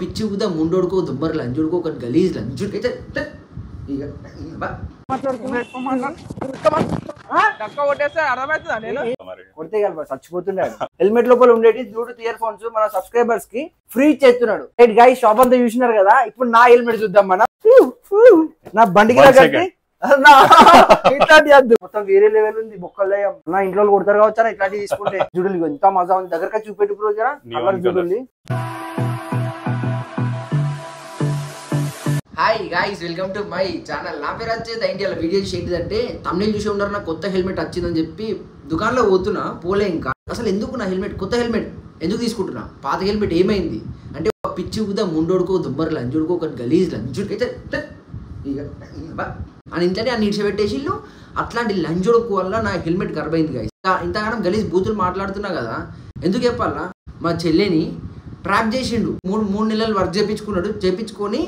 పిచ్చి కుదా ముండోడుకో దుబ్బర్ లంజుడుకో ఒక గలీజ్ లంజుడికైతే కొడితే చచ్చిపోతున్నాడు. హెల్మెట్ లోపల ఉండేటి బ్లూటూత్ ఇయర్ ఫోన్స్ మన సబ్స్క్రైబర్స్ కి ఫ్రీ చేస్తున్నాడు. రైట్ గైస్, షాప్ అంతా చూసినారు కదా. ఇప్పుడు నా హెల్మెట్ చూద్దాం. మన నా బండికి ఇట్లాంటి వద్దు, మొత్తం వేరే లెవెల్ ఉంది. బొక్కలు నా ఇంట్లో కొడతారు కావచ్చు ఇట్లాంటివి తీసుకుంటే. జుడులు ఎంత మజా ఉంది. దగ్గరగా చూపెట్టు బ్రో జరా. జుడుల్ని hi guys, welcome to my channel. నా పేరు వచ్చేది ఇండియాలో వీడియో ఏంటిదంటే తమిళ చూసి ఉన్నారు. నాకు కొత్త హెల్మెట్ వచ్చిందని చెప్పి దుకాణంలో పోతున్నా, పోలే ఇంకా. అసలు ఎందుకు నా హెల్మెట్, కొత్త హెల్మెట్ ఎందుకు తీసుకుంటున్నా? పాత హెల్మెట్ ఏమైంది అంటే పిచ్చి కుదా ముండోడుకో దుబ్బర్ లంజుడుకో ఒక గలీజ్ లంజుడికైతే అని ఇంట్లోనే అన్ని ఇడిచిపెట్టేసిళ్ళు. అట్లాంటి లంజుడుకు వల్ల నా హెల్మెట్ ఖరాబ్ అయింది గాయ్స్. ఇంతగానం గలీజ్ బూతులు మాట్లాడుతున్నా కదా, ఎందుకు చెప్పాలా? మా చెల్లెని ట్రాప్ చేసిండు. మూడు నెలలు వర్క్ చేపించుకొని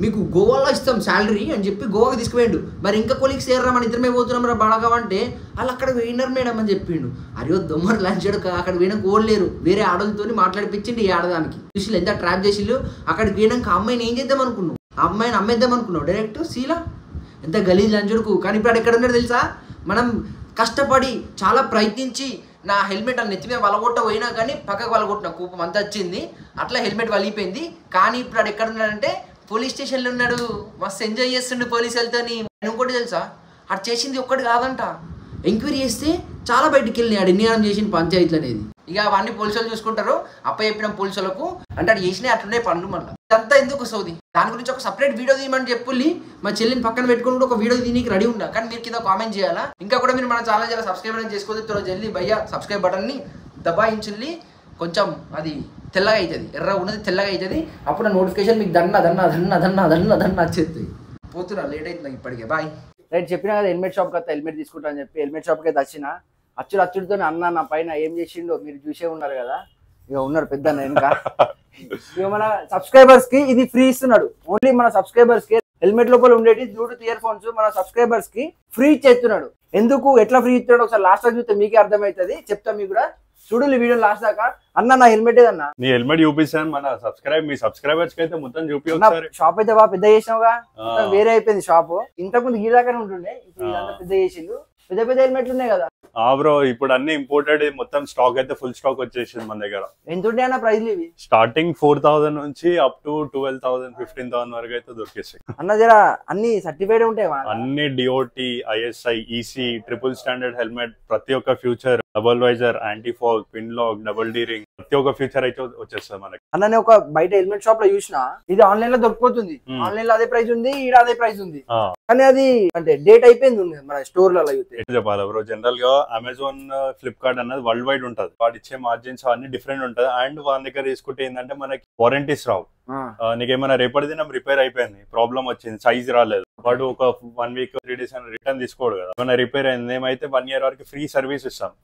మీకు గోవాలో ఇస్తాం శాలరీ అని చెప్పి గోవాకి తీసుకుపోయిండు. మరి ఇంకా కొలీగ్స్ ఏర్రా మన ఇద్దరమే పోతున్నాం రా బాగా అంటే వాళ్ళు అక్కడ పోయినారు మేడం అని చెప్పిండు. అరే దొమ్మరు లంచాడు, అక్కడ పోయినాక ఓడలేరు, వేరే ఆడలతో మాట్లాడిపించిండు. ఈ ఆడదానికి చూసి ఎంత ట్రాప్ చేసిళ్ళు. అక్కడికి పోయినాక అమ్మాయిని ఏం చేద్దాం అనుకున్నావు? అమ్మాయిని అమ్మేద్దాం అనుకున్నావు డైరెక్ట్ సీలా. ఎంత గలీజ్ లంచుడుకు. కానీ ఇప్పుడు ఎక్కడ ఉన్నాడు తెలుసా? మనం కష్టపడి చాలా ప్రయత్నించి నా హెల్మెట్ అని నెత్తి మీద వలగొట్ట పోయినా కానీ పక్కకు వలగొట్టిన కూపం అంతా వచ్చింది. అట్లా హెల్మెట్ వలిగిపోయింది. కానీ ఇప్పుడు అది ఎక్కడ ఉన్నాడంటే పోలీస్ స్టేషన్లో ఉన్నాడు. మస్తు ఎంజాయ్ చేస్తుండు పోలీసులతోని. ఇంకోటి తెలుసా, అటు చేసింది ఒక్కటి కాదంట. ఎంక్వైరీ చేస్తే చాలా బయటికి వెళ్ళినాయి ఆడు ఎన్నియానం చేసిన పంచాయతీలు అనేది. ఇక అవన్నీ పోలీసులు చూసుకుంటారు. అప్ప చెప్పిన పోలీసులకు అంటే అటు చేసినాయి అట్లున్నాయి పనులు. మళ్ళీ ఇదంతా ఎందుకు సౌది? దాని గురించి ఒక సపరేట్ వీడియో తీయమని చెప్పుల్లి. మా చెల్లిని పక్కన పెట్టుకుని కూడా ఒక వీడియో తీయడానికి రెడీ ఉన్నా. కానీ మీరు కింద కామెంట్ చేయాలా. ఇంకా కూడా మీరు మన ఛానల్ చాలా సబ్స్క్రైబ్ చేసుకోవచ్చు. త్వరగా జల్దీ భయ్యా సబ్స్క్రైబ్ బటన్ని దబాయించుల్లి. కొంచెం అది తెల్లగా అవుతుంది, ఎర్ర ఉన్నది తెల్లగా అవుతుంది. అప్పుడు నోటిఫికేషన్ మీకు దన్న వచ్చేస్తుంది. పోతున్నా, లేట్ అవుతుంది ఇప్పటికే. బాయ్. రైట్, చెప్పినా కదా హెల్మెట్ షాప్ కదా హెల్మెట్ తీసుకుంటా అని చెప్పి. హెల్మెట్ షాప్కి అయితే వచ్చిన అచ్చుడితో అన్న నా పైన ఏం చేసిండో మీరు చూసే ఉన్నారు కదా. ఇక ఉన్నారు పెద్ద ఇంకా. ఇక మన సబ్స్క్రైబర్స్ కి ఇది ఫ్రీ ఇస్తున్నాడు. ఓన్లీ మన సబ్స్క్రైబర్స్ కి హెల్మెట్ లోపల ఉండేటి బ్లూటూత్ ఇయర్ ఫోన్స్ మన సబ్స్క్రైబర్స్ కి ఫ్రీ చేస్తున్నాడు. ఎందుకు, ఎట్లా ఫ్రీ ఇస్తున్నాడు ఒకసారి లాస్ట్ లో చూస్తే మీకే అర్థమవుతుంది. చెప్తా మీకు కూడా. చూడండి వీడియో లాస్ట్ దాకా. అన్న నా హెల్మెట్ ఏదన్నా నీ హెల్మెట్ చూపిస్తాను. మన మీ సబ్స్క్రైబర్స్ కి అయితే మొత్తం చూపి. షాప్ అయితే బాగా పెద్ద చేసినావుగా, వేరే అయిపోయింది షాప్. ఇంతకుముందు ఈ దాకానే ఉంటుండే, ఇప్పుడు ఇదంతా పెద్ద చేసిండు. పెద్ద పెద్ద హెల్మెట్లు ఉన్నాయి కదా బ్రో. ఇప్పుడు అన్ని ఇంపోర్టెడ్, మొత్తం స్టాక్ అయితే ఫుల్ స్టాక్ వచ్చేసింది మన దగ్గర. ఎంత ఉంటాయి అన్న ప్రైస్లు ఇవి? స్టార్టింగ్ 4000 నుంచి అప్ టు 12,000 15,000 వరకు అయితే దొరికేస్తాయి అన్న. జర అన్ని సర్టిఫైడ్ ఉంటాయి, అన్ని DOT, ISI, EC, triple standard helmet. ప్రతి ఒక్క feature, double visor, anti fog, pin lock, double D ring, ప్రతి ఒక్క ఫ్యూచర్ అయితే వచ్చేస్తుంది మనకి. అన్న నేను ఒక బయట హెల్మెట్ షాప్ లో చూసిన, ఇది ఆన్లైన్ లో దొరికిపోతుంది. ఆన్లైన్ లో అదే ప్రైస్ ఉంది, ఈడ అదే ప్రైస్ ఉంది. కానీ అది అంటే డేట్ అయిపోయింది మన స్టోర్ లో. చెప్పాలి బ్రో, జనరల్ గా అమెజాన్, ఫ్లిప్కార్ట్ అన్నది వరల్డ్ వైడ్ ఉంటది. వాడు ఇచ్చే మార్జిన్స్ అన్ని డిఫరెంట్ ఉంటది. అండ్ వాళ్ళ దగ్గర తీసుకుంటే ఏంటంటే మనకి వారంటీస్ రావు. నీకేమైనా రేపటి దినం రిపేర్ అయిపోయింది, ప్రాబ్లం వచ్చింది, సైజ్ రాలేదు, వాడు ఒక 1 వీక్ 3 days అని రిటర్న్ తీసుకోడు కదా. ఏమైనా రిపేర్ అయింది ఏమైతే 1 year వరకు ఫ్రీ సర్వీస్ ఇస్తాం.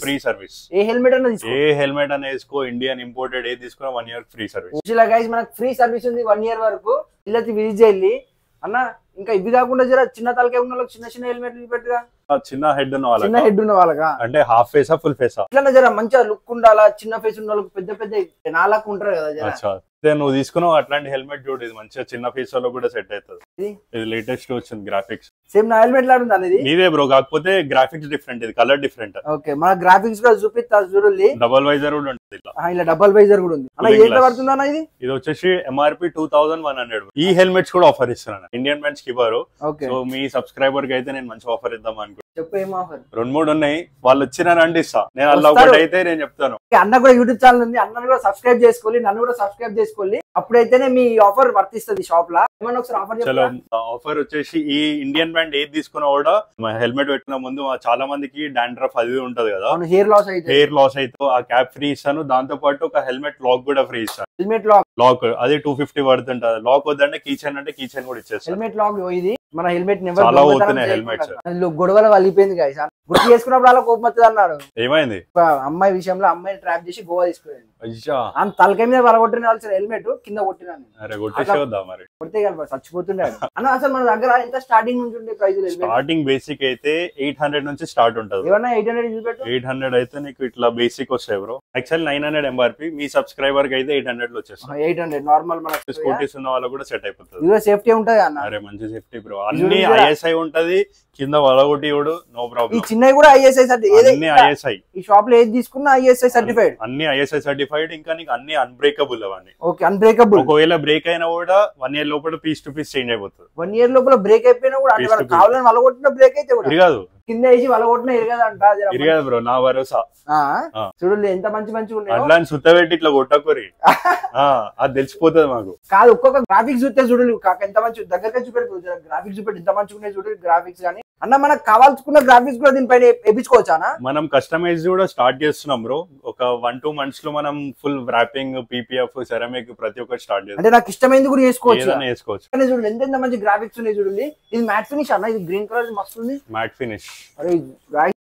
Free service. ఏ హెల్మెట్ అన్న వేసుకో, ఇండియన్ ఇంపోర్టెడ్ ఏది తీసుకున్నా 1 year ఫ్రీ సర్వీస్. మనకు ఫ్రీ సర్వీస్ ఉంది 1 year వరకు. ఇల్లకి విజిట్ చేయాలి అన్న. ఇంకా ఇవి కాకుండా జర చిన్న తలకే ఉన్న వాళ్ళకి చిన్న చిన్న హెల్మెట్లు పెట్టుగా. చిన్న హెడ్ ఉన్న వాళ్ళకి అంటే హాఫ్ ఫేసా ఫుల్ ఫేసా ఇట్లా జర మంచిగా లుక్ ఉండాలా. చిన్న ఫేస్ ఉన్న వాళ్ళకి పెద్ద పెద్ద నాలకు ఉంటారు కదా. నువ్వు తీసుకున్నావు అట్లాంటి హెల్మెట్ చూడు, ఇది మంచిగా చిన్న ఫేస్ లో కూడా సెట్ అవుతుంది. ఇది లేటెస్ట్ వచ్చింది గ్రాఫిక్స్. సేమ్ నా హెల్మెట్ లాగా ఉంది అనేది. నీదే బ్రో, కాకపోతే గ్రాఫిక్స్ డిఫరెంట్, ఇది కలర్ డిఫరెంట్. ఓకే, మన గ్రాఫిక్స్ కూడా చూపిస్తా చూడండి. డబుల్ వైజర్ కూడా ఉంటుంది ఇలా డబుల్ వైజర్ కూడా ఉంది అన్న. ఎంత పడుతుంది అన్న ఇది? ఇది వచ్చేసి MRP 2100. ఈ హెల్మెట్స్ కూడా ఆఫర్ ఇస్తున్నాను, ఇండియన్ మెన్స్ కి ఇవ్వరు. సో మీ సబ్స్క్రైబర్ కి అయితే నేను మంచి ఆఫర్ ఇద్దాం అనుకుంటున్నాను. చెప్పు, ఏం ఆఫర్? 2-3 ఉన్నాయి. వాళ్ళు వచ్చినారంటే ఇస్తా. నేను అలా ఒకటి అయితే నేను చెప్తాను. అన్న కూడా యూట్యూబ్ ఛానల్ ఉంది, అన్న కూడా సబ్స్క్రైబ్ చేసుకోవాలి, నన్ను కూడా సబ్స్క్రైబ్ చేసుకోవాలి. అప్పుడైతేనే మీ ఆఫర్ వర్తిస్తుంది షాప్ లా. ఏమన్నా ఒకసారి ఆఫర్ చలో. ఆఫర్ వచ్చేసి ఈ ఇండియన్ బ్రాండ్ ఏది తీసుకున్నా కూడా హెల్మెట్ పెట్టిన ముందు చాలా మందికి డాండ్రఫ్ అది ఉంటది కదా, హెయిర్ లాస్ అయితే ఆ క్యాప్ ఫ్రీ ఇస్తాను. దాంతో పాటు ఒక హెల్మెట్ లాక్ కూడా ఫ్రీ ఇస్తాను. హెల్మెట్ లాక్ అది 250 పడుతుంటది. లాక్ వద్దంటే కీచైన్ అంటే కీచైన్ కూడా ఇచ్చేస్తాను. హెల్మెట్ లాక్ ఇది మన హెల్మెట్ చాలా పోతున్నాయి హెల్మెట్స్. గొడవలు వలిపోయింది గాయస్. గుర్తు చేసుకున్నప్పుడు అలా కోపం వస్తుంది అన్నాడు. ఏమైంది? అమ్మాయి విషయంలో అమ్మాయిని ట్రాప్ చేసి గోవా తీసుకుపోయింది. అంత తలకాయ మీద వలగొట్టిన హెల్మెట్ కింద కొట్టినాను. కొడితే చచ్చిపోతుండే అన్న. అసలు మన దగ్గర ఎంత స్టార్టింగ్ నుంచి ఉండే ప్రైస్? స్టార్టింగ్ బేసిక్ అయితే 800 నుంచి స్టార్ట్ ఉంటుంది. ఏమన్నా 800 అయితే నీకు ఇట్లా బేసిక్ వస్తాయి బ్రో. Actual 900 MRP. మీ సబ్స్క్రైబర్ కి అయితే 800 లో వచ్చేస్తాయి. 800 నార్మల్ మనకు స్కూటీస్ ఉన్న వాళ్ళకి కూడా సెట్ అయిపోతుంది. ఇది సేఫ్టీ ఉంటది అన్న. అరే మంచి సేఫ్టీ బ్రో, అన్ని ఐఎస్ఐ ఉంటది కింద వలగొట్టి కూడా నో ప్రాబ్లం. ఈ చిన్నవి కూడా ఐఎస్ఐ సర్టిఫైడ్, అన్ని ఐఎస్ఐ. ఈ షాప్ లో ఏది తీసుకున్నా ఐఎస్ఐ సర్టిఫైడ్, అన్ని ఐఎస్ఐ సర్టిఫైడ్. ఇంకా నీకు అన్ని అన్బ్రేకబుల్ అవన్నీ. Okay unbreakable. ఒకవేళ బ్రేక్ అయినా కూడా 1 year లోపల పీస్ టు పీస్ చేంజ్ అయిపోతుంది. 1 year లోపల బ్రేక్ అయిపోయినా కూడా అంటే కావాలని వలగొట్టిన బ్రేక్ అయితే కూడా ఇరగదు, కింద వేసి వలగొట్టిన ఇరగదంట. ఇరగదు బ్రో, నా భరోసా. చూడండి ఎంత మంచిగా ఉన్నాయి. అట్లా సుత్తబెట్టి ఇట్లా కొట్టకూరి అది తెలిసిపోతుంది మాకు. కాదు ఒక్కొక్క గ్రాఫిక్స్ చూస్తే చూడండి కాక ఎంత మంచి దగ్గరగా చూపెట్టు, గ్రాఫిక్స్ చూపెట్టి ఎంత మంచిగా ఉన్నాయి చూడండి గ్రాఫిక్స్. కానీ అన్న మనకు కావాల్సుకున్న గ్రాఫిక్స్ కూడా దీనిపైన వేయించుకోవచ్చా? మనం కస్టమైజ్ కూడా స్టార్ట్ చేస్తున్నాం బ్రో. ఒక 1-2 months లో మనం ఫుల్ ర్యాపింగ్, పీపీఎఫ్, సెరామిక్ ప్రతి ఒక్కటి స్టార్ట్ చేస్తాం. అంటే నాకు ఇష్టమైంది కూడా చేసుకోవచ్చు. చూడండి ఎంత మంచి గ్రాఫిక్స్ ఉన్నాయి చూడండి. ఇది మ్యాట్ ఫినిష్ అన్న, ఇది గ్రీన్ కలర్ మస్తు ఉంది. Matte finish. అరే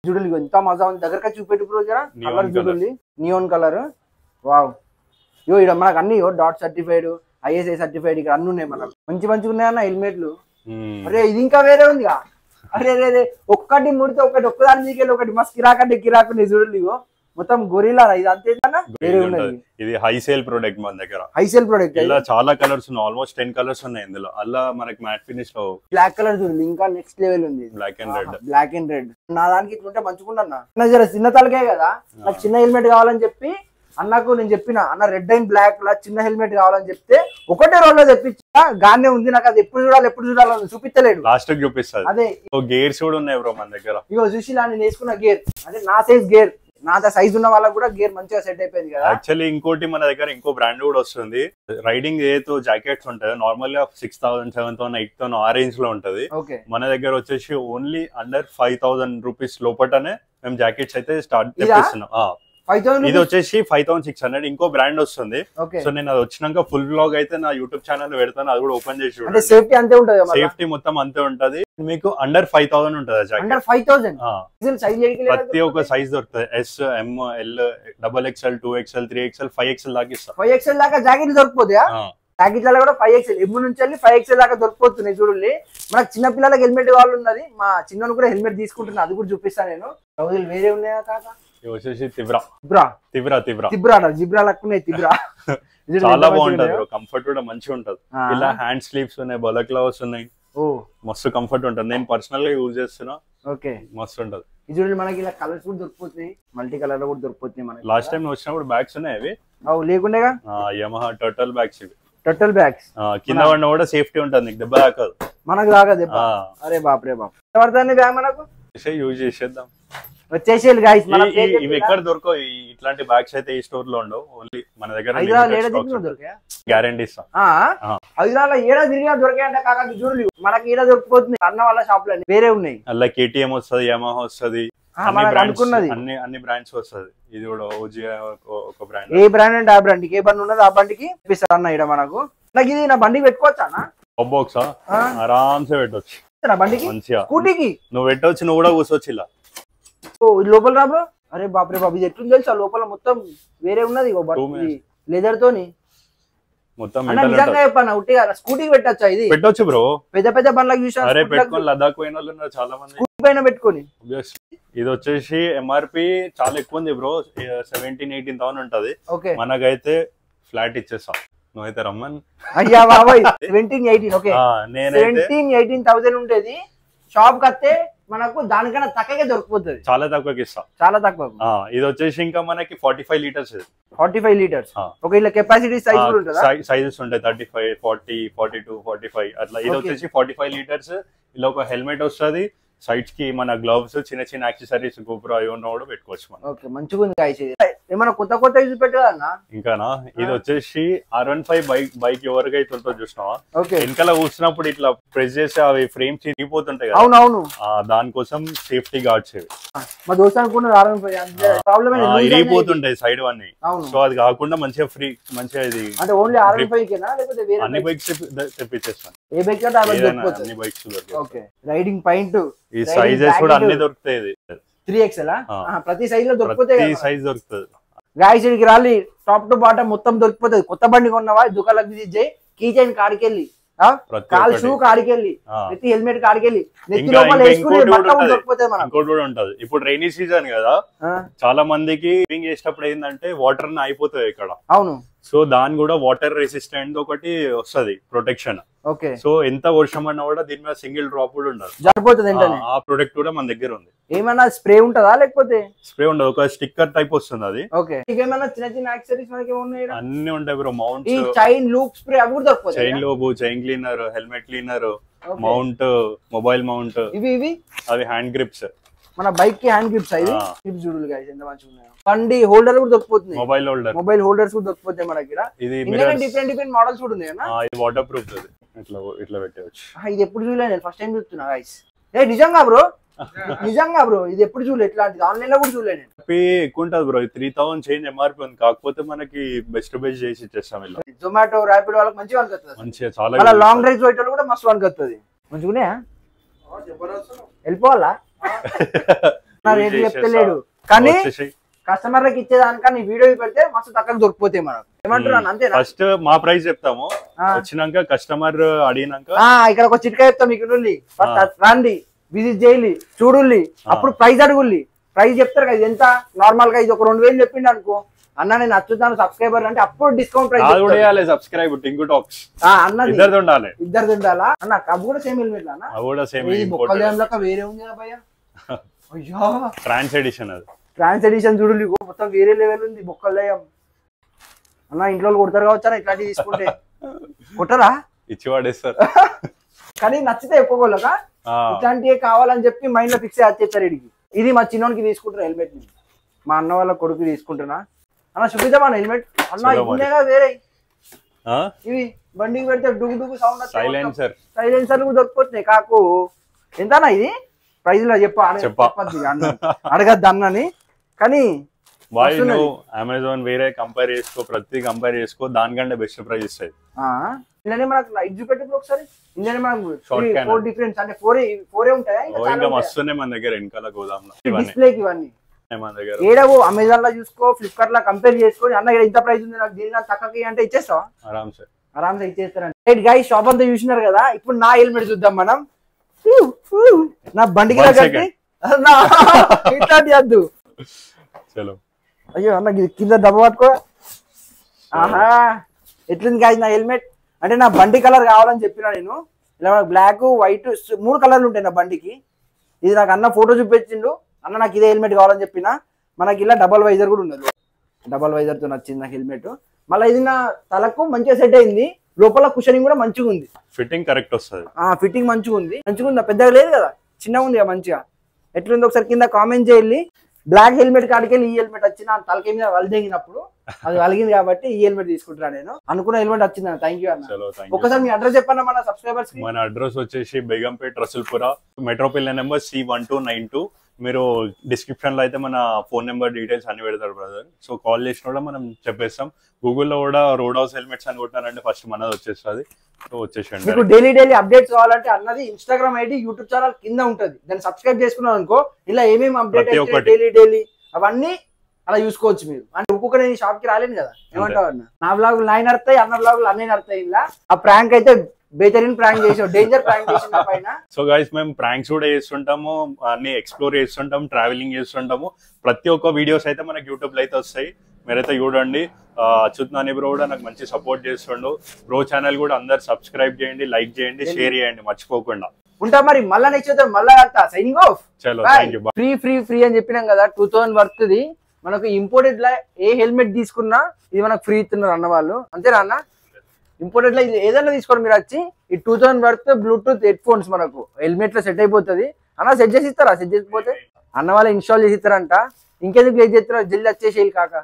చూడండి ఎంత మజా ఉంది. దగ్గరగా చూపెట్టు బ్రో జరా. కలర్ చూడండి నియోన్ కలర్. వావ్. ఇక్కడ మనకు అన్ని డాట్ సర్టిఫైడ్, ఐఎస్ఐ సర్టిఫైడ్ ఇక్కడ అన్ని ఉన్నాయి. మనకు మంచిగా ఉన్నాయన్న హెల్మెట్లు. అరే ఇది ఇంకా వేరే ఉందిగా. అరే అరే ఒక్కటి ముడితే ఒకటి ఒక్కదాని మీకెళ్ళి ఒకటి మస్తు కిరాకంటే కిరాకు చూడండి. మొత్తం గొరిల్లా ఇది అంతేనా? ఇది హై సేల్ ప్రొడక్ట్ మన దగ్గర. హై సేల్ ప్రొడక్ట్ ఇలా చాలా కలర్స్ ఉన్నాయి, ఆల్మోస్ట్ 10 కలర్స్ ఉన్నాయి ఇందులో. అలా మనకి మ్యాట్ ఫినిష్ లో బ్లాక్ కలర్ చూడండి, ఇంకా నెక్స్ట్ లెవెల్ ఉంది. Black and red. Black and red నా దానికి ఇట్లుంటే మంచిగుండన్నా. జర చిన్న తలకే కదా, నాకు చిన్న హెల్మెట్ కావాలని చెప్పి అన్నకు నేను చెప్పిన, అన్న రెడ్ అండ్ బ్లాక్ లా చిన్న హెల్మెట్ కావాలని చెప్తే ఒకటే రోజులో తెప్పించా. గానే ఉంది, నాకు అది ఎప్పుడు చూడాలని చూపించలేడు. లాస్ట్ చూపిస్తాను. అదే గేర్స్ కూడా ఉన్నాయి బ్రో మన దగ్గర. ఇగో చూసి నేను వేసుకున్న గేర్ అంటే నా సైజ్ గేర్, నా సైజ్ ఉన్న వాళ్ళకి కూడా గేర్ మంచిగా సెట్ అయిపోయింది కదా. యాక్చువల్లీ ఇంకోటి మన దగ్గర ఇంకో బ్రాండ్ కూడా వస్తుంది. రైడింగ్ ఏదో జాకెట్స్ ఉంటాయి నార్మల్ గా 6,000, 7,000, 8,000 ఆ రేంజ్ లో ఉంటది. మన దగ్గర వచ్చేసి ఓన్లీ అండర్ 5,000 రూపీస్ లోపటనే మేము జాకెట్స్ అయితే స్టార్ట్ చేస్తున్నాం. ఇది వచ్చేసి 5,600. ఇంకో బ్రాండ్ వస్తుంది. సో నేను అది వచ్చినాక ఫుల్ బ్లాగ్ అయితే నా యూట్యూబ్ ఛానల్ పెడతాను, అది కూడా ఓపెన్ చేసి చూడండి. సేఫ్టీ అంతే ఉంటది, సేఫ్టీ మొత్తం అంతే ఉంటది. మీకు అండర్ 5,000 ఉంటది జాకెట్. ప్రతి ఒక్క సైజ్ దొరుకుతుంది. ఎస్, ఎం, L, XXL, 2XL, 3XL, 5XL దాకా ఇస్తాం. 5XL దాకా జాకెట్ దొరికిపోతాయా? ప్యాకెట్లలో కూడా 5XL, ఎమ్ నుంచి వెళ్ళి 5XL దాకా దొరికిపోతున్నాయి చూడండి. మనకు చిన్న పిల్లలకి హెల్మెట్ కావాలి ఉన్నది. మా చిన్న కూడా హెల్మెట్ తీసుకుంటున్నా, అది కూడా చూపిస్తాను నేను. రోజులు వేరే ఉన్నాయా కాక? వచ్చేసి తిబ్రా లక్కున్నాయి. తిబ్రా చాలా బాగుంటది, కంఫర్ట్ కూడా మంచిగా ఉంటది. ఇలా హ్యాండ్ స్లీవ్స్ ఉన్నాయి, బలక్లవర్స్ ఉన్నాయి. మస్తు కంఫర్ట్ ఉంటది. నేను పర్సనల్ గా యూజ్ చేస్తున్నా. ఓకే మస్తు ఉంటది. ఇది మనకి ఇలా కలర్స్ కూడా దొరికిపోతాయి, మల్టీ కలర్ లో కూడా దొరికిపోతాయి. మనకి లాస్ట్ టైం వచ్చినప్పుడు బ్యాగ్స్ ఉన్నాయి అవి. లేకుండేగా యమహా టర్టల్ బ్యాగ్స్. ఇవి టర్టల్ బ్యాగ్స్ కింద పడినా కూడా సేఫ్టీ ఉంటుంది, నీకు దెబ్బ తాకదు. మనకు తాకదు దెబ్బ. అరే బాప్ రే బాప్. పడుతుంది బ్యాగ్ మనకు, యూజ్ చేసేద్దాం. వచ్చేసేయాలి గాయ్స్. ఇవి ఎక్కడ దొరకవు ఇట్లాంటి బ్యాగ్స్ అయితే, ఈ స్టోర్ లో ఉండవు. ఓన్లీ మన దగ్గర గ్యారంటీ ఇస్తాం. హైదరాబాద్ ఏడా తిరిగినా దొరికాయంట కాక. చూడు మనకి ఏడా దొరికిపోతుంది అన్న వాళ్ళ షాప్ లో వేరే ఉన్నాయి. అలా KTM వస్తుంది, యమహా వస్తుంది, అన్ని బ్రాండ్స్ వస్తుంది. ఇది కూడా ఓజీ ఒక బ్రాండ్. ఏ బ్రాండ్ అంటే ఆ బ్రాండ్ కి ఏ బండి ఉన్నది ఆ బండికి ఇప్పిస్తారు అన్న. ఇక్కడ మనకు నాకు ఇది నా బండికి పెట్టుకోవచ్చా అన్న? బాక్సా ఆరామ్సే పెట్టవచ్చు నా బండికి, మంచిగా స్కూటీకి నువ్వు పెట్టవచ్చు. నువ్వు కూడా కూర్చోవచ్చు ఇలా. లోపల రా బ్రో. అరే బాప్రే బాబు, ఇది ఎట్లుంది తెలుసా? లోపల మొత్తం వేరే ఉన్నది లెదర్ తోని. మొత్తం నిజంగా చెప్పాను ఉట్టిగా స్కూటీకి పెట్టచ్చా? ఇది పెట్టొచ్చు బ్రో, పెద్ద బండ్లకు చూసాను. లదాఖ్ పోయిన వాళ్ళు ఉన్నారు చాలా మంది స్కూటీ పైన పెట్టుకొని. ఇది వచ్చేసి MRP చాలా ఎక్కువ ఉంది బ్రో, 17,000-18,000 ఉంటది. మనకైతే ఫ్లాట్ ఇచ్చేస్తాం, నువ్వైతే రమ్మన్. అయ్యా బాబాయ్ 17,000-18. ఓకే 17,000-18,000 ఉండేది. షాప్ కత్తే మనకు దానికన్నా తక్కువగా దొరికిపోతుంది, చాలా తక్కువకి ఇస్తాం, చాలా తక్కువ. ఇది వచ్చేసి ఇంకా మనకి 45 లీటర్స్. 45 లీటర్స్. ఒక ఇలా కెపాసిటీ సైజ్ కూడా ఉంటుందా? సైజెస్ ఉంటాయి 35, 40, 42, 45 అట్లా. ఇది వచ్చేసి 45 లీటర్స్. ఇలా ఒక హెల్మెట్ వస్తుంది, సైడ్స్ కి మన గ్లవ్స్, చిన్న చిన్న యాక్సెసరీస్, గోప్రో అవి ఉన్న కూడా పెట్టుకోవచ్చు మనం. ఓకే మంచిగా ఉంది గాయ్స్. ఏమైనా కొత్త యూజ్ పెట్టాలన్నా ఇంకానా? ఇది వచ్చేసి R15 బైక్ ఎవరికైతే ఉంటుందో చూసినావా, వెనకాల కూర్చున్నప్పుడు ఇట్లా ప్రెస్ చేసి అవి ఫ్రేమ్స్ ఇరిగిపోతుంటాయి కదా. అవునవును, దానికోసం సేఫ్టీ గార్డ్స్ ఇవి. మా దోస్తు అనుకున్నారు ఇరిగిపోతుంటాయి సైడ్ అన్ని. సో అది కాకుండా మంచిగా ఫ్రీ, మంచిగా ఇది అంటే ఓన్లీ R15 కేనా లేకపోతే వేరే అన్ని బైక్స్ తెప్పించేస్తాను. ఏ బైక్ అంటే అన్ని బైక్స్ దొరుకుతాయి. ఓకే రైడింగ్ పాయింట్, ఈ సైజెస్ కూడా అన్ని దొరుకుతాయి. 3XL ప్రతి సైజ్ లో దొరుకుతాయి, సైజ్ దొరుకుతుంది. గాయ్స్ ఇక్కడికి రాలి టాప్ టు బాటం మొత్తం దొరికిపోతుంది. కొత్త బండి కొన్నవా దుకాణాలకు విజిట్ చేయి, కీ చైన్ కాడికెళ్ళి, కాల్ షూ కాడికెళ్ళి, ప్రతి హెల్మెట్ కాడికెళ్ళి, నెత్తి లోపల వేసుకుని బట్టలు దొరికిపోతాయి మనకు. ఇంకోటి కూడా ఉంటది, ఇప్పుడు రైనీ సీజన్ కదా, చాలా మందికి డ్రైవింగ్ చేసేటప్పుడు ఏంటంటే వాటర్ అయిపోతాయి ఇక్కడ. అవును, సో దాని కూడా వాటర్ రెసిస్టెంట్ ఒకటి వస్తది ప్రొటెక్షన్. ఓకే. సో ఎంత వర్షం అన్నా కూడా దీని మీద సింగిల్ డ్రాప్ కూడా ఉండదు, జరిపోతుంది. ఆ ప్రొడక్ట్ కూడా మన దగ్గర ఉంది. ఏమైనా స్ప్రే ఉంటదా లేకపోతే? స్ప్రే ఉండదు, ఒక స్టిక్కర్ టైప్ వస్తుంది అది. ఓకే. ఇంకేమైనా చిన్న చిన్న యాక్సెసరీస్ మనకి ఉన్నాయి? అన్ని ఉంటాయి bro. Mount, chain loop spray అవి కూడా దొరుకుతాయి. Chain loop, chain cleaner, helmet cleaner, mount, mobile mount, ఇవి అవి హ్యాండ్ గ్రిప్స్, మన బైక్ కి హ్యాండ్ గ్రిప్స్. అవి గ్రిప్స్ చూడాలి గైస్ ఎంత మంచిగా ఉన్నాయో. బండి హోల్డర్ కూడా దొరికిపోతుంది, మొబైల్ హోల్డర్, మొబైల్ హోల్డర్స్ కూడా దొరికిపోతాయి మనకి. ఇది డిఫరెంట్ మోడల్స్ కూడా ఉన్నాయి. ఇది వాటర్ ప్రూఫ్, ఇట్లా పెట్టవచ్చు. ఇది ఎప్పుడు చూడలేదు, నేను ఫస్ట్ టైం చూస్తున్నా గైస్. నిజంగా బ్రో, నిజంగా బ్రో, ఇది ఎప్పుడు చూడలేదు, ఇట్లాంటిది ఆన్లైన్ లో కూడా చూడలేదు. ఎక్కువ ఉంటుంది బ్రో, 3000 చేంజ్ ఎంఆర్పీ ఉంది. కాకపోతే మనకి బెస్ట్ చేసి ఇచ్చేస్తాం. ఇలా జొమాటో, ర్యాపిడో వాళ్ళకి మంచిగా వస్తుంది, మంచిగా చాలా. లాంగ్ డ్రైవ్ పోయేట కూడా మస్తు వస్తుంది. మంచిగానే వెళ్ళిపోవాలా నా రేట్ చెప్తలేడు, కానీ కస్టమర్లకు ఇచ్చేదానికన్నా వీడియో పెడితే మస్తు తక్కువ దొరికిపోతాయి మనకు. ఏమంటున్నాను అంతేనా? ఫస్ట్ మా ప్రైస్ చెప్తాము, వచ్చినాక కస్టమర్ అడిగినాక ఇక్కడ ఒక చిట్కా చెప్తాం. మీకు రండి, విజిట్ చేయాలి, చూడుల్లి, అప్పుడు ప్రైస్ అడుగుల్లి. ప్రైస్ చెప్తారు కదా, ఎంత నార్మల్ గా ఇది ఒక 2000 చెప్పిండు అనుకో, అన్న నేను వచ్చుతాను సబ్స్క్రైబర్ అంటే అప్పుడు discount price. Subscribe Tinku talks అన్నది ఇద్దరిది ఉండాలా అన్న. అవి కూడా సేమ్ హెల్మెట్ అన్న, వేరే ఉంది కదా భయ్యా. అయ్యో ట్రాన్స్ ఎడిషన్, అది ట్రాన్స్ ఎడిషన్ చూడు, మొత్తం వేరే లెవెల్ ఉంది. బొక్కలయం అన్న, ఇంట్లో కొడతారు కావచ్చా ఇట్లాంటివి తీసుకుంటే? కొట్టరా? ఇచ్చి వాడేస్తారు. కానీ నచ్చితే ఎక్కువగా ఇట్లాంటివి కావాలని చెప్పి మైండ్ లో ఫిక్స్ చేస్తారు. ఇది మా చిన్నోనికి తీసుకుంటారు హెల్మెట్ ని, మా అన్న వాళ్ళ కొడుకు తీసుకుంటున్నా. అన్న చూపిద్దామా హెల్మెట్? అన్న ఇన్నేగా వేరే ఇవి బండికి పెడితే డుగు డుగు సౌండ్, సైలెన్సర్ కూడా దొరికిపోతున్నాయి. కాకు ఎంతనా ఇది ప్రైజ్ లో చెప్పద్దు, అడగద్దు అన్నని. కానీ అమెజాన్ వేరే కంపేర్ చేసుకో, ప్రతి కంపేర్ చేసుకో, దానికంటే బెస్ట్ ప్రైస్ ఇస్తాయి. ఇందులోనే మనకు లైట్ చూపెట్టి ఒకసారి. ఇందులోనే మనకు 4 డిఫరెన్స్ అంటే 4 ఉంటాయా? ఇంకా మస్తున్నాయి మన దగ్గర వెనకాల గోదాంలో. డిస్ప్లేకి ఇవన్నీ మన దగ్గర. ఏడవో అమెజాన్ లో చూసుకో, ఫ్లిప్కార్ట్ లో కంపేర్ చేసుకొని, అన్న ఇంత ప్రైస్ ఉంది నాకు దీని తక్కువకి అంటే ఇచ్చేస్తావా? ఆరామ్సే ఇచ్చేస్తారండి. రైట్ గైస్, షాప్ అంతా చూసినారు కదా, ఇప్పుడు నా హెల్మెట్ చూద్దాం మనం. నా బండికి ఇట్లాంటి వద్దు. అయ్యో అన్న కింద దెబ్బ పట్టుకో. ఆహా ఎట్లుంది గాయస్ నా హెల్మెట్? అంటే నా బండి కలర్ కావాలని చెప్పినా నేను. ఇలా బ్లాక్, వైట్ 3 కలర్లు ఉంటాయి నా బండికి. ఇది నాకు అన్న ఫోటో చూపించిండు, అన్న నాకు ఇదే హెల్మెట్ కావాలని చెప్పిన. మనకి ఇలా డబల్ వైజర్ కూడా ఉండదు, డబల్ వైజర్ తో నచ్చింది నాకు హెల్మెట్. మళ్ళీ ఇది నా తలకు మంచిగా సెట్ అయింది, లోపల కుషనింగ్ కూడా మంచిగా ఉంది, ఫిట్టింగ్ కరెక్ట్ వస్తుంది. ఫిట్టింగ్ మంచిగా ఉంది, పెద్దగా లేదు కదా, చిన్నగా ఉంది మంచిగా. ఎట్లుంది ఒకసారి కింద కామెంట్ చేయాలి. బ్లాక్ హెల్మెట్ కాడికెళ్ళి ఈ హెల్మెట్ వచ్చిన తలకి మీద వలిదెగినప్పుడు అది వలిగింది కాబట్టి ఈ హెల్మెట్ తీసుకుంటున్నా నేను. అనుకున్న హెల్మెట్ వచ్చింది. థ్యాంక్ యూ అన్న. ఒకసారి మీ అడ్రస్ చెప్పండి మన సబ్స్క్రైబర్స్ కి. మన అడ్రస్ వచ్చేసి Begumpet, Rasoolpura, metro pillar number C1292. మీరు డిస్క్రిప్షన్ లో అయితే మన ఫోన్ నెంబర్ డీటెయిల్స్ అన్ని పెడతారు బ్రదర్. సో కాల్ చేసిన కూడా మనం చెప్పేస్తాం. గూగుల్లో కూడా రోడ్ హౌస్ హెల్మెట్స్ అని కొట్టినారంటే ఫస్ట్ మనది వచ్చేస్తుంది. సో వచ్చేసండి. మీకు డైలీ అప్డేట్స్ కావాలంటే అన్నది ఇన్స్టాగ్రామ్ ఐడి, యూట్యూబ్ ఛానల్ కింద ఉంటుంది, దాన్ని సబ్స్క్రైబ్ చేసుకున్నాం అనుకో, ఇలా ఏమేమి అప్డేట్ డైలీ అవన్నీ అలా చూసుకోవచ్చు మీరు. అంటే ఒక్కొక్క నేను షాప్ కి రాలేను కదా, ఏమంటావు అన్న? నా బ్లాగులు 9 నడతాయి, అన్న బ్లాగులు అన్నీ నడతాయి. ఇలా ఆ ప్రాంక్ అయితే బెటరిన్ ప్రాంక్ చేసావు, డేంజర్ ప్రాంక్ చేసిన పైన. సో గైస్ మేము ప్రాంక్స్ కూడా చేస్తుంటాము, అన్ని ఎక్స్ప్లోర్ చేస్తుంటాం, ట్రావెలింగ్ చేస్తుంటాము. ప్రతి ఒక్క వీడియోస్ అయితే మనకి యూట్యూబ్ లో అయితే వస్తాయి, మీరైతే చూడండి. అచ్యుత్ నాని బ్రో కూడా నాకు మంచి సపోర్ట్ చేస్తుండు. బ్రో ఛానల్ కూడా అందరు సబ్స్క్రైబ్ చేయండి, లైక్ చేయండి, షేర్ చేయండి మర్చిపోకుండా. ఉంటా మరి మళ్ళా నెక్స్ట్ మళ్ళా సైనింగ్ ఆఫ్. చలో థాంక్యూ. ఫ్రీ అని చెప్పినాం కదా, 2000 వర్త్ది. మనకు ఇంపోర్టెడ్ లా ఏ హెల్మెట్ తీసుకున్నా ఇది మనకు ఫ్రీ ఇస్తున్నారు అన్న వాళ్ళు, అంతేనా అన్న? ఇంపోర్టెడ్ లా ఏదైనా తీసుకోండి మీరు వచ్చి. ఈ 2000 వర్త్ బ్లూటూత్ హెడ్ ఫోన్స్ మనకు హెల్మెట్ లో సెట్ అయిపోతుంది అన్న. సెట్ చేసి ఇస్తారా? సెట్ చేసిపోతే అన్న వాళ్ళు ఇన్స్టాల్ చేసి ఇస్తారంట. ఇంకెందుకు లేట్ చేస్తారా, జల్దీ వచ్చేసేయాలి కాక.